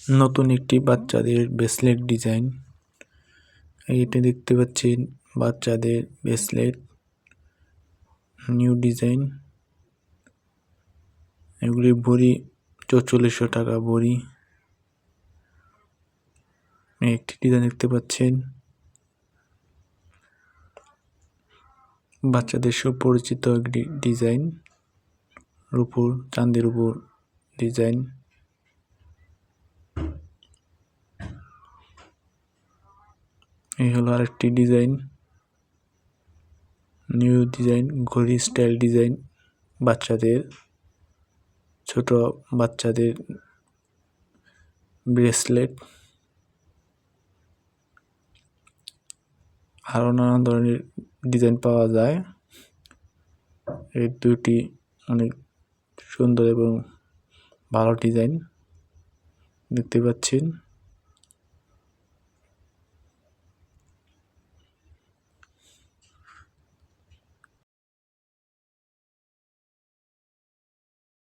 নতুন একটি বাচ্চাদের ব্রেসলেট ডিজাইন। এইটা দেখতে পাচ্ছেন বাচ্চাদের ব্রেসলেট, নিউ ডিজাইন। এগুলি ভরি ৪৪০০ টাকা ভরি। একটি ডিজাইন দেখতে পাচ্ছেন, বাচ্চাদের সুপরিচিত একটি ডিজাইন, রূপোর চাঁদের উপর ডিজাইন। এই হলো আরেকটি ডিজাইন, নিউ ডিজাইন, ঘড়ি স্টাইল ডিজাইন। বাচ্চাদের, ছোট বাচ্চাদের ব্রেসলেট। আরো নানান ধরনের ডিজাইন পাওয়া যায়। এই দুটি অনেক সুন্দর এবং ভালো ডিজাইন দেখতে পাচ্ছেন।